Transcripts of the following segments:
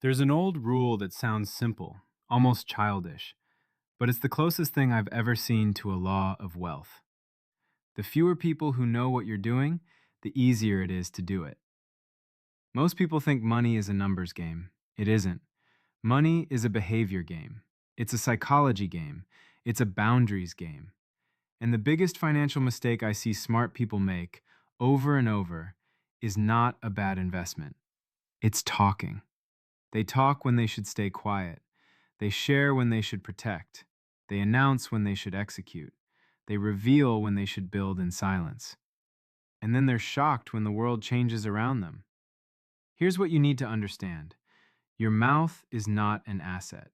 There's an old rule that sounds simple, almost childish, but it's the closest thing I've ever seen to a law of wealth. The fewer people who know what you're doing, the easier it is to do it. Most people think money is a numbers game. It isn't. Money is a behavior game. It's a psychology game. It's a boundaries game. And the biggest financial mistake I see smart people make over and over is not a bad investment. It's talking. They talk when they should stay quiet. They share when they should protect. They announce when they should execute. They reveal when they should build in silence. And then they're shocked when the world changes around them. Here's what you need to understand. Your mouth is not an asset.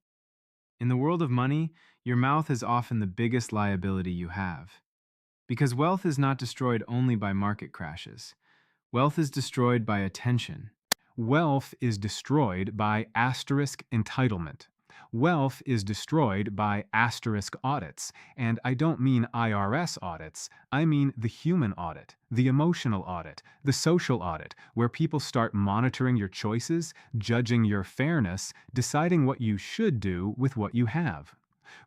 In the world of money, your mouth is often the biggest liability you have. Because wealth is not destroyed only by market crashes. Wealth is destroyed by attention. Wealth is destroyed by asterisk entitlement. Wealth is destroyed by asterisk audits. And I don't mean IRS audits. I mean the human audit, the emotional audit, the social audit, where people start monitoring your choices, judging your fairness, deciding what you should do with what you have.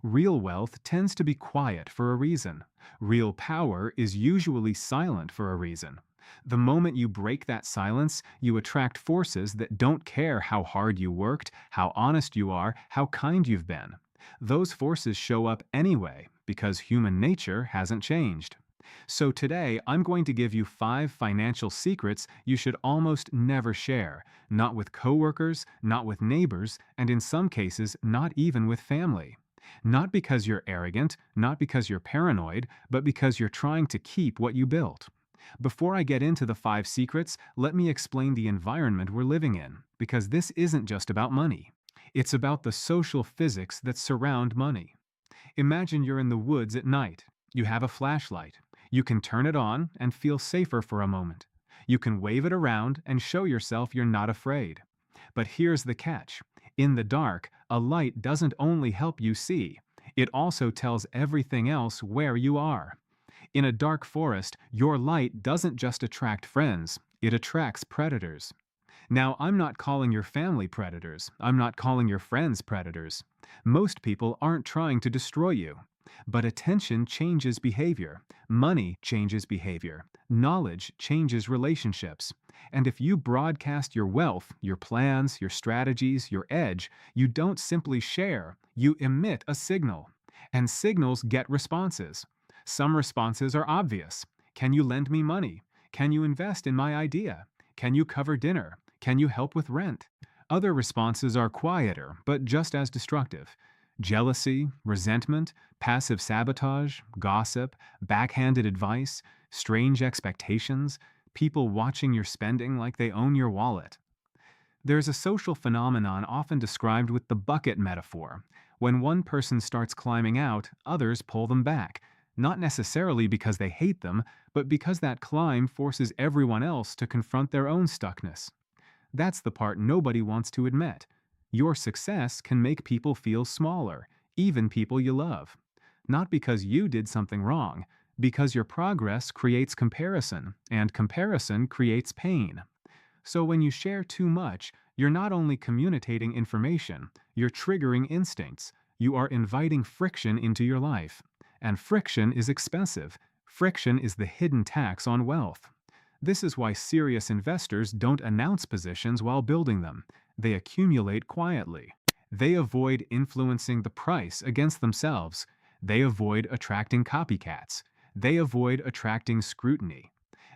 Real wealth tends to be quiet for a reason. Real power is usually silent for a reason. The moment you break that silence, you attract forces that don't care how hard you worked, how honest you are, how kind you've been. Those forces show up anyway because human nature hasn't changed. So today, I'm going to give you 5 financial secrets you should almost never share, not with coworkers, not with neighbors, and in some cases, not even with family. Not because you're arrogant, not because you're paranoid, but because you're trying to keep what you built. Before I get into the 5 secrets, let me explain the environment we're living in, because this isn't just about money. It's about the social physics that surround money. Imagine you're in the woods at night. You have a flashlight. You can turn it on and feel safer for a moment. You can wave it around and show yourself you're not afraid. But here's the catch. In the dark, a light doesn't only help you see, it also tells everything else where you are. In a dark forest, your light doesn't just attract friends, it attracts predators. Now, I'm not calling your family predators. I'm not calling your friends predators. Most people aren't trying to destroy you. But attention changes behavior. Money changes behavior. Knowledge changes relationships. And if you broadcast your wealth, your plans, your strategies, your edge, you don't simply share, you emit a signal. And signals get responses. Some responses are obvious. Can you lend me money? Can you invest in my idea? Can you cover dinner? Can you help with rent? Other responses are quieter, but just as destructive. Jealousy, resentment, passive sabotage, gossip, backhanded advice, strange expectations, people watching your spending like they own your wallet. There's a social phenomenon often described with the bucket metaphor. When one person starts climbing out, others pull them back. Not necessarily because they hate them, but because that climb forces everyone else to confront their own stuckness. That's the part nobody wants to admit. Your success can make people feel smaller, even people you love. Not because you did something wrong, because your progress creates comparison, and comparison creates pain. So when you share too much, you're not only communicating information, you're triggering instincts. You are inviting friction into your life. And friction is expensive. Friction is the hidden tax on wealth. This is why serious investors don't announce positions while building them. They accumulate quietly. They avoid influencing the price against themselves. They avoid attracting copycats. They avoid attracting scrutiny.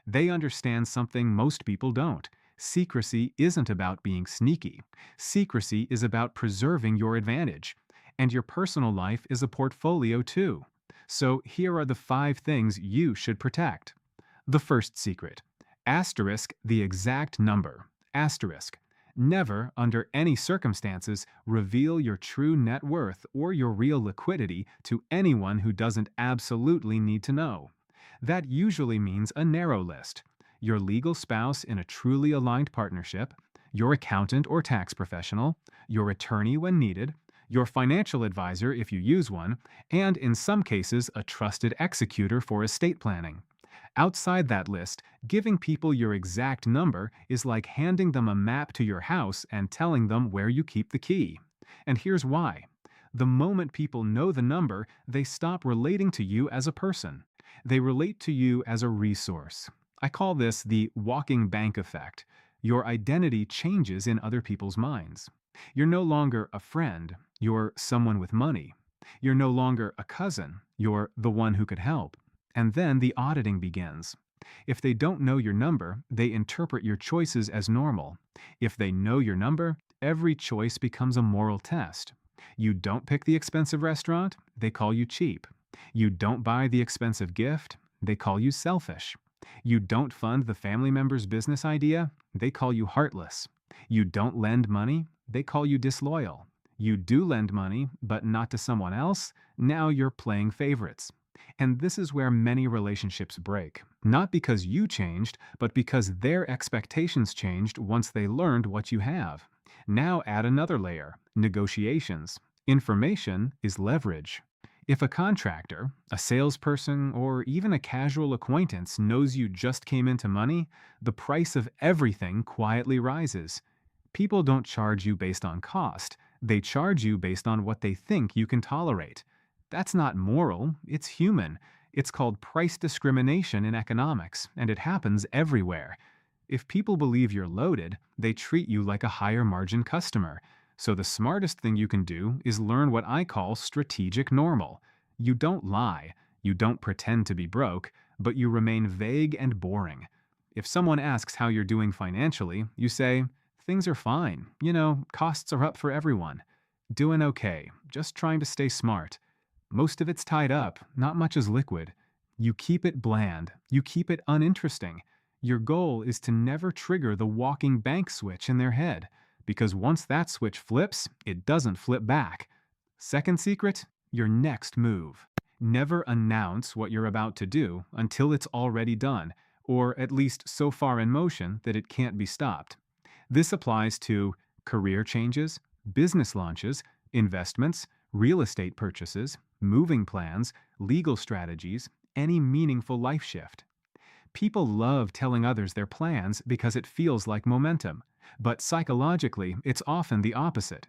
They understand something most people don't. Secrecy isn't about being sneaky. Secrecy is about preserving your advantage. And your personal life is a portfolio too. So here are the 5 things you should protect. The first secret. Asterisk the exact number. Asterisk. Never, under any circumstances, reveal your true net worth or your real liquidity to anyone who doesn't absolutely need to know. That usually means a narrow list. Your legal spouse in a truly aligned partnership, your accountant or tax professional, your attorney when needed, your financial advisor if you use one, and in some cases a trusted executor for estate planning. Outside that list, giving people your exact number is like handing them a map to your house and telling them where you keep the key. And here's why. The moment people know the number, they stop relating to you as a person. They relate to you as a resource. I call this the walking bank effect. Your identity changes in other people's minds. You're no longer a friend, you're someone with money. You're no longer a cousin, you're the one who could help. And then the auditing begins. If they don't know your number, they interpret your choices as normal. If they know your number, every choice becomes a moral test. You don't pick the expensive restaurant, they call you cheap. You don't buy the expensive gift, they call you selfish. You don't fund the family member's business idea, they call you heartless. You don't lend money, they call you disloyal. You do lend money, but not to someone else, now you're playing favorites. And this is where many relationships break. Not because you changed, but because their expectations changed once they learned what you have. Now add another layer, negotiations. Information is leverage. If a contractor, a salesperson, or even a casual acquaintance knows you just came into money, the price of everything quietly rises. People don't charge you based on cost, they charge you based on what they think you can tolerate. That's not moral, it's human. It's called price discrimination in economics, and it happens everywhere. If people believe you're loaded, they treat you like a higher margin customer. So the smartest thing you can do is learn what I call strategic normal. You don't lie, you don't pretend to be broke, but you remain vague and boring. If someone asks how you're doing financially, you say, "Things are fine. Costs are up for everyone." Doing okay, just trying to stay smart. Most of it's tied up, not much is liquid. You keep it bland, you keep it uninteresting. Your goal is to never trigger the walking bank switch in their head, because once that switch flips, it doesn't flip back. Second secret, your next move. Never announce what you're about to do until it's already done, or at least so far in motion that it can't be stopped. This applies to career changes, business launches, investments, real estate purchases, moving plans, legal strategies, any meaningful life shift. People love telling others their plans because it feels like momentum, but psychologically, it's often the opposite.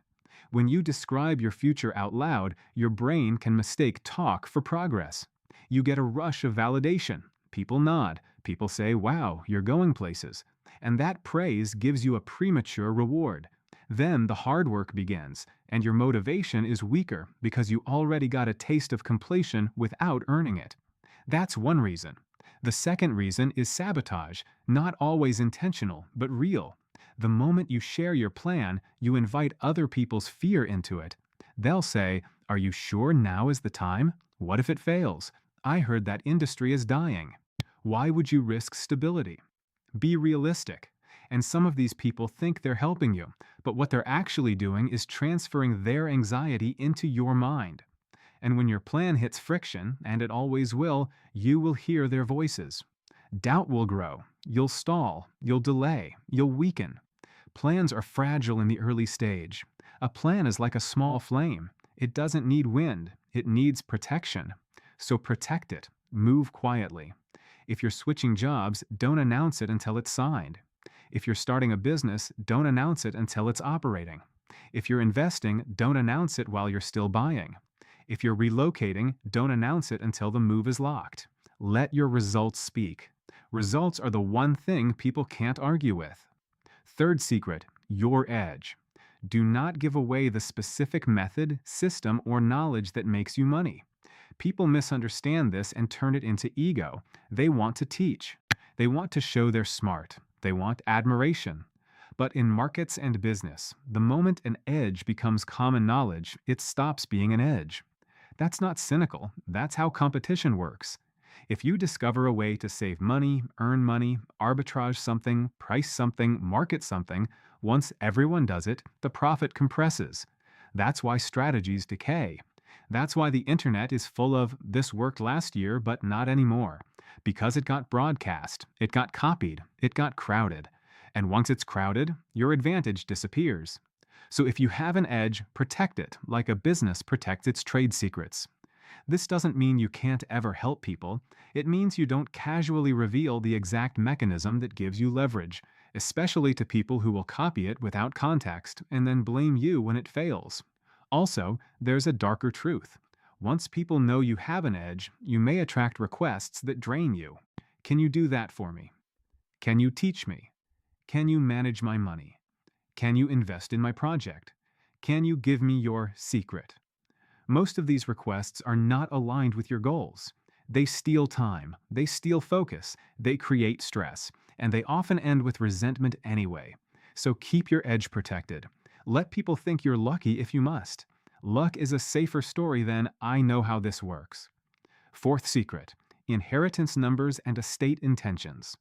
When you describe your future out loud, your brain can mistake talk for progress. You get a rush of validation. People nod. People say, "Wow, you're going places." And that praise gives you a premature reward. Then the hard work begins, and your motivation is weaker because you already got a taste of completion without earning it. That's one reason. The second reason is sabotage, not always intentional, but real. The moment you share your plan, you invite other people's fear into it. They'll say, "Are you sure now is the time? What if it fails? I heard that industry is dying. Why would you risk stability?" Be realistic. And some of these people think they're helping you, but what they're actually doing is transferring their anxiety into your mind. And when your plan hits friction, and it always will, you will hear their voices. Doubt will grow. You'll stall. You'll delay. You'll weaken. Plans are fragile in the early stage. A plan is like a small flame. It doesn't need wind. It needs protection. So protect it. Move quietly. If you're switching jobs, don't announce it until it's signed. If you're starting a business, don't announce it until it's operating. If you're investing, don't announce it while you're still buying. If you're relocating, don't announce it until the move is locked. Let your results speak. Results are the one thing people can't argue with. Third secret, your edge. Do not give away the specific method, system, or knowledge that makes you money. People misunderstand this and turn it into ego. They want to teach. They want to show they're smart. They want admiration. But in markets and business, the moment an edge becomes common knowledge, it stops being an edge. That's not cynical. That's how competition works. If you discover a way to save money, earn money, arbitrage something, price something, market something, once everyone does it, the profit compresses. That's why strategies decay. That's why the internet is full of "this worked last year, but not anymore." Because it got broadcast, it got copied, it got crowded. And once it's crowded, your advantage disappears. So if you have an edge, protect it like a business protects its trade secrets. This doesn't mean you can't ever help people. It means you don't casually reveal the exact mechanism that gives you leverage, especially to people who will copy it without context and then blame you when it fails. Also, there's a darker truth. Once people know you have an edge, you may attract requests that drain you. Can you do that for me? Can you teach me? Can you manage my money? Can you invest in my project? Can you give me your secret? Most of these requests are not aligned with your goals. They steal time, they steal focus, they create stress, and they often end with resentment anyway. So keep your edge protected. Let people think you're lucky if you must. Luck is a safer story than "I know how this works." Fourth secret: inheritance numbers and estate intentions.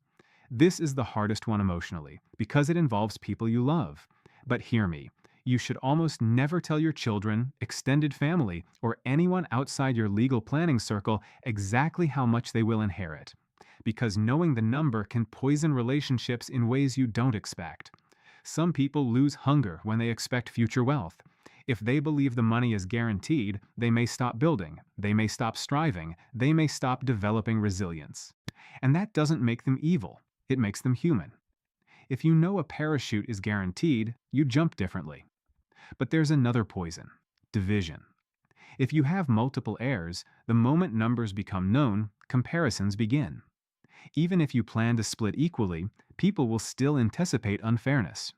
This is the hardest one emotionally because it involves people you love. But hear me, you should almost never tell your children, extended family, or anyone outside your legal planning circle exactly how much they will inherit. Because knowing the number can poison relationships in ways you don't expect. Some people lose hunger when they expect future wealth. If they believe the money is guaranteed, they may stop building, they may stop striving, they may stop developing resilience. And that doesn't make them evil, it makes them human. If you know a parachute is guaranteed, you jump differently. But there's another poison: division. If you have multiple heirs, the moment numbers become known, comparisons begin. Even if you plan to split equally, people will still anticipate unfairness.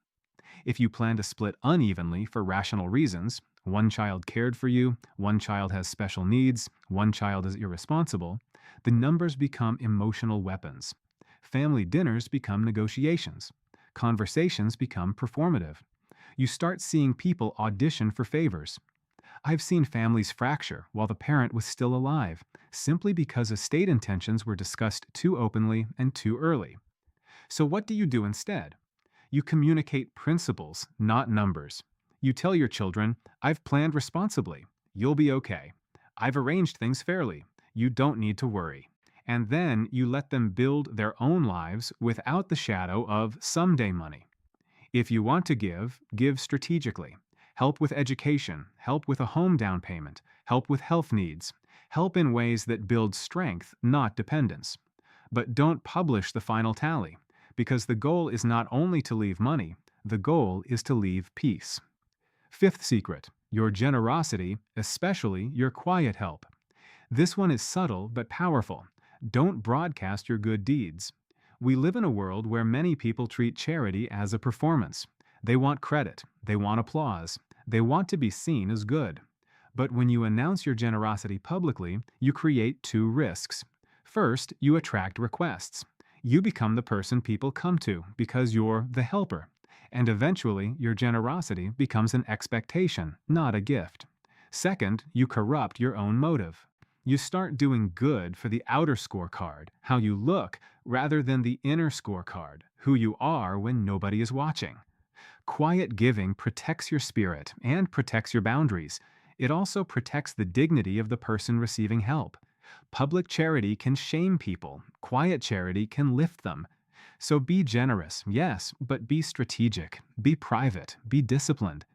If you plan to split unevenly for rational reasons, one child cared for you, one child has special needs, one child is irresponsible, the numbers become emotional weapons. Family dinners become negotiations. Conversations become performative. You start seeing people audition for favors. I've seen families fracture while the parent was still alive, simply because estate intentions were discussed too openly and too early. So what do you do instead? You communicate principles, not numbers. You tell your children, "I've planned responsibly. You'll be okay. I've arranged things fairly. You don't need to worry." And then you let them build their own lives without the shadow of someday money. If you want to give, give strategically. Help with education, help with a home down payment, help with health needs. Help in ways that build strength, not dependence. But don't publish the final tally, because the goal is not only to leave money, the goal is to leave peace. Fifth secret: your generosity, especially your quiet help. This one is subtle but powerful. Don't broadcast your good deeds. We live in a world where many people treat charity as a performance. They want credit, they want applause, they want to be seen as good. But when you announce your generosity publicly, you create two risks. First, you attract requests. You become the person people come to because you're the helper. And eventually, your generosity becomes an expectation, not a gift. Second, you corrupt your own motive. You start doing good for the outer scorecard, how you look, rather than the inner scorecard, who you are when nobody is watching. Quiet giving protects your spirit and protects your boundaries. It also protects the dignity of the person receiving help. Public charity can shame people. Quiet charity can lift them. So be generous, yes, but be strategic, be private, be disciplined.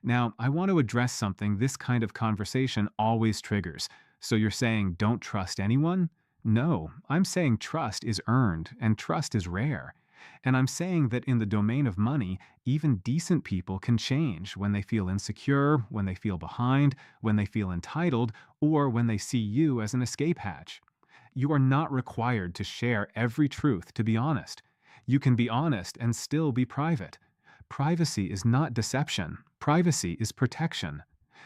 Now, I want to address something this kind of conversation always triggers. So you're saying don't trust anyone? No, I'm saying trust is earned and trust is rare. And I'm saying that in the domain of money, even decent people can change when they feel insecure, when they feel behind, when they feel entitled, or when they see you as an escape hatch. You are not required to share every truth to be honest. You can be honest and still be private. Privacy is not deception. Privacy is protection.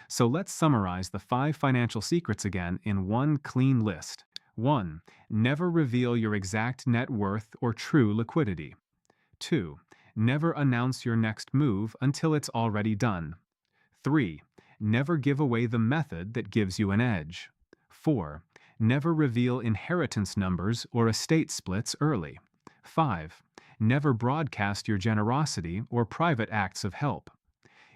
So let's summarize the 5 financial secrets again in one clean list. 1. Never reveal your exact net worth or true liquidity. 2. Never announce your next move until it's already done. 3. Never give away the method that gives you an edge. 4. Never reveal inheritance numbers or estate splits early. 5. Never broadcast your generosity or private acts of help.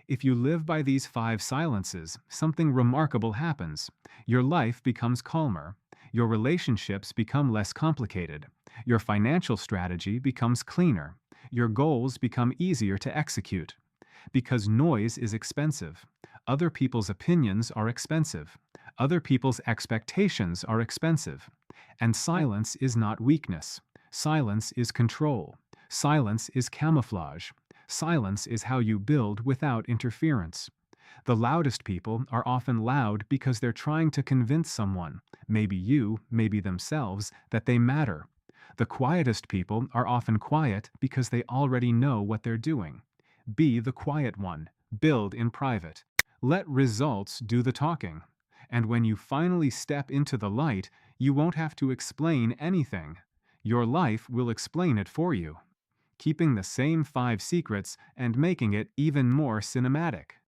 If you live by these 5 silences, something remarkable happens. Your life becomes calmer. Your relationships become less complicated. Your financial strategy becomes cleaner. Your goals become easier to execute. Because noise is expensive. Other people's opinions are expensive. Other people's expectations are expensive. And silence is not weakness. Silence is control. Silence is camouflage. Silence is how you build without interference. The loudest people are often loud because they're trying to convince someone, maybe you, maybe themselves, that they matter. The quietest people are often quiet because they already know what they're doing. Be the quiet one. Build in private. Let results do the talking. And when you finally step into the light, you won't have to explain anything. Your life will explain it for you, keeping the same 5 secrets and making it even more cinematic.